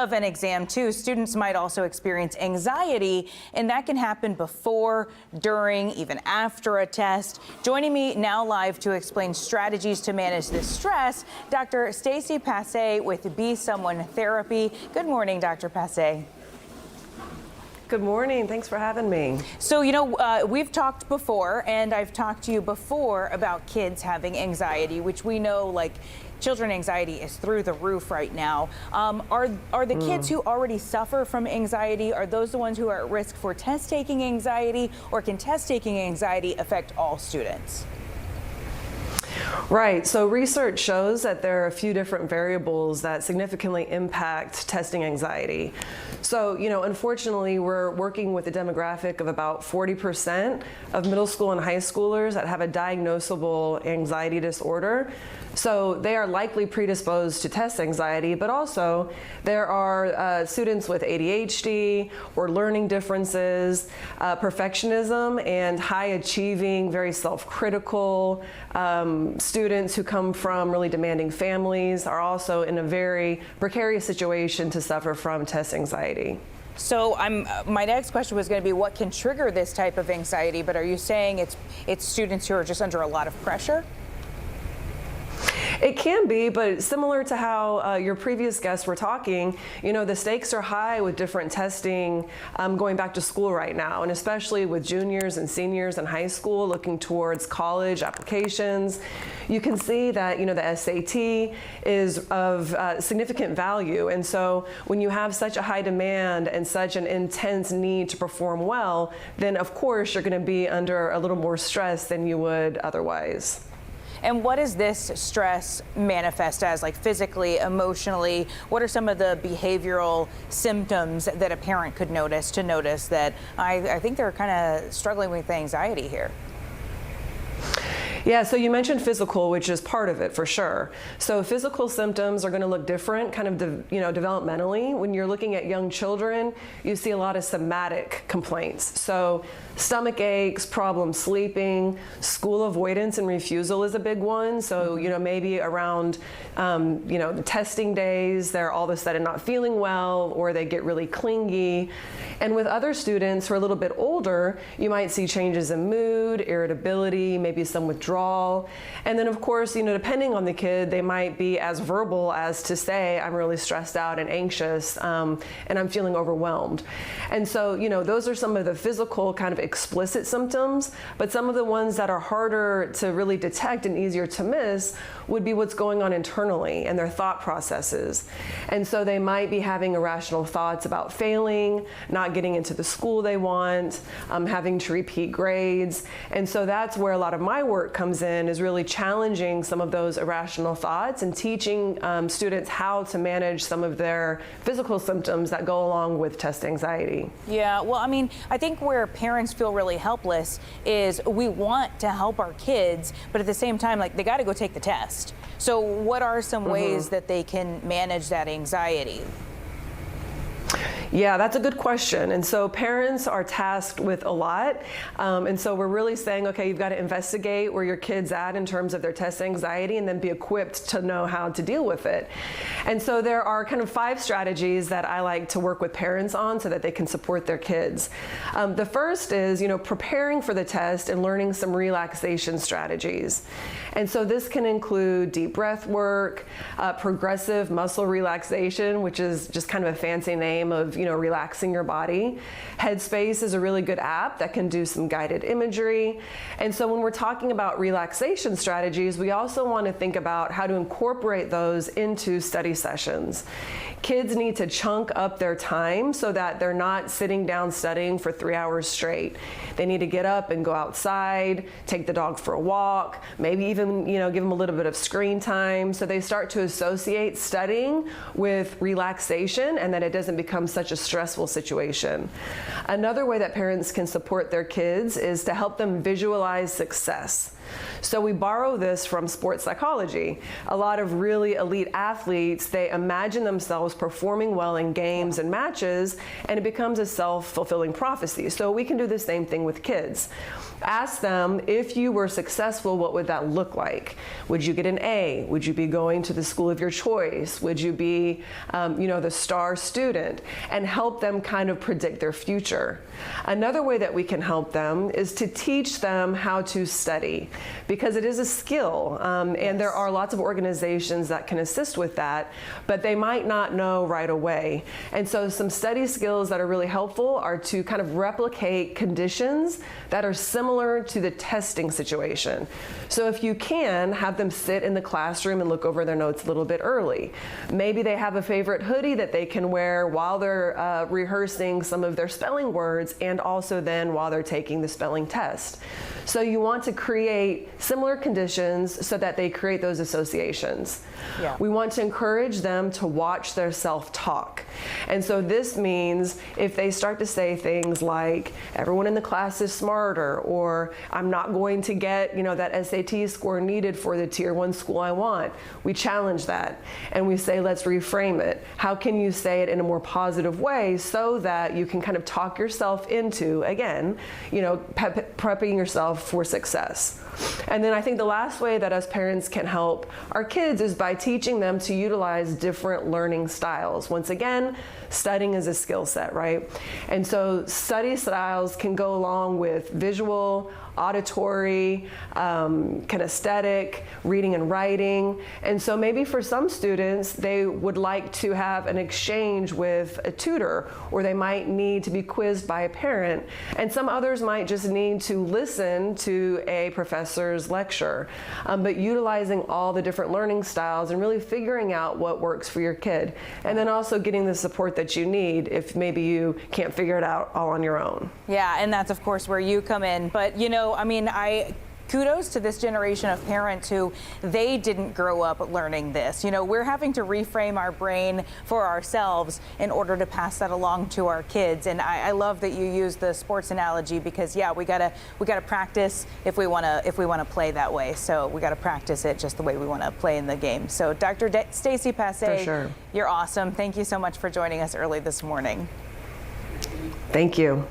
of an exam too, students might also experience anxiety, and that can happen before, during, even after a test. Joining me now live to explain strategies to manage this stress, Dr. Stacy Passe with Be Someone Therapy. Good morning, Dr. Passe. Good morning. Thanks for having me. So, we've talked before, and I've talked to you before about kids having anxiety, which we know, like, children anxiety is through the roof right now. Are the kids who already suffer from anxiety, are those the ones who are at risk for test-taking anxiety, or can test-taking anxiety affect all students? Right. So research shows that there are a few different variables that significantly impact testing anxiety. So, unfortunately, we're working with a demographic of about 40% of middle school and high schoolers that have a diagnosable anxiety disorder. So they are likely predisposed to test anxiety, but also there are students with ADHD or learning differences, perfectionism, and high achieving, very self-critical students who come from really demanding families are also in a very precarious situation to suffer from test anxiety. So my next question was going to be what can trigger this type of anxiety, but are you saying it's students who are just under a lot of pressure? It can be, but similar to how your previous guests were talking, the stakes are high with different testing going back to school right now, and especially with juniors and seniors in high school looking towards college applications. You can see that, the SAT is of significant value. And so when you have such a high demand and such an intense need to perform well, then of course you're going to be under a little more stress than you would otherwise. And what does this stress manifest as, like physically, emotionally? What are some of the behavioral symptoms that a parent could notice that I think they're kind of struggling with anxiety here? Yeah, so you mentioned physical, which is part of it for sure. So physical symptoms are going to look different kind of, developmentally. When you're looking at young children, you see a lot of somatic complaints. So stomach aches, problem sleeping, school avoidance and refusal is a big one. So, maybe around, the testing days, they're all of a sudden not feeling well, or they get really clingy. And with other students who are a little bit older, you might see changes in mood, irritability, maybe some withdrawal. And then of course, depending on the kid, they might be as verbal as to say, I'm really stressed out and anxious, and I'm feeling overwhelmed. And so, those are some of the physical kind of explicit symptoms, but some of the ones that are harder to really detect and easier to miss would be what's going on internally and their thought processes. And so they might be having irrational thoughts about failing, not getting into the school they want, having to repeat grades. And so that's where a lot of my work comes in, is really challenging some of those irrational thoughts and teaching students how to manage some of their physical symptoms that go along with test anxiety. Yeah, well, I think where parents feel really helpless is we want to help our kids, but at the same time, like, they got to go take the test. So what are some ways that they can manage that anxiety? Yeah, that's a good question. And so parents are tasked with a lot. And so we're really saying, okay, you've got to investigate where your kid's at in terms of their test anxiety, and then be equipped to know how to deal with it. And so there are kind of 5 strategies that I like to work with parents on so that they can support their kids. The first is, preparing for the test and learning some relaxation strategies. And so this can include deep breath work, progressive muscle relaxation, which is just kind of a fancy name of, relaxing your body. Headspace is a really good app that can do some guided imagery. And so when we're talking about relaxation strategies, we also want to think about how to incorporate those into study sessions. Kids need to chunk up their time so that they're not sitting down studying for 3 hours straight. They need to get up and go outside, take the dog for a walk, maybe even, give them a little bit of screen time, so they start to associate studying with relaxation, and that it doesn't become such such a stressful situation. Another way that parents can support their kids is to help them visualize success. So we borrow this from sports psychology. A lot of really elite athletes, they imagine themselves performing well in games and matches, and it becomes a self-fulfilling prophecy. So we can do the same thing with kids. Ask them, if you were successful, what would that look like? Would you get an A? Would you be going to the school of your choice? Would you be, the star student? And help them kind of predict their future. Another way that we can help them is to teach them how to study, because it is a skill, and there are lots of organizations that can assist with that, but they might not know right away. And so some study skills that are really helpful are to kind of replicate conditions that are similar to the testing situation. So if you can, have them sit in the classroom and look over their notes a little bit early. Maybe they have a favorite hoodie that they can wear while they're rehearsing some of their spelling words, and also then while they're taking the spelling test. So you want to create similar conditions so that they create those associations. Yeah. We want to encourage them to watch their self-talk. And so this means if they start to say things like, everyone in the class is smarter, or I'm not going to get, that SAT score needed for the tier 1 school I want, we challenge that and we say, let's reframe it. How can you say it in a more positive way so that you can kind of talk yourself into, again, prepping yourself for success. And then I think the last way that us parents can help our kids is by teaching them to utilize different learning styles. Once again, studying is a skill set, right? And so study styles can go along with visual, auditory, kinesthetic, reading and writing. And so maybe for some students, they would like to have an exchange with a tutor, or they might need to be quizzed by a parent. And some others might just need to listen to a professor's lecture. But utilizing all the different learning styles and really figuring out what works for your kid. And then also getting the support that you need if maybe you can't figure it out all on your own. Yeah, and that's of course where you come in. But kudos to this generation of parents who they didn't grow up learning this. We're having to reframe our brain for ourselves in order to pass that along to our kids. And I love that you use the sports analogy, because we gotta practice if we wanna play that way. So we gotta practice it just the way we want to play in the game. So Dr. Stacey Passé, for sure. You're awesome. Thank you so much for joining us early this morning. Thank you.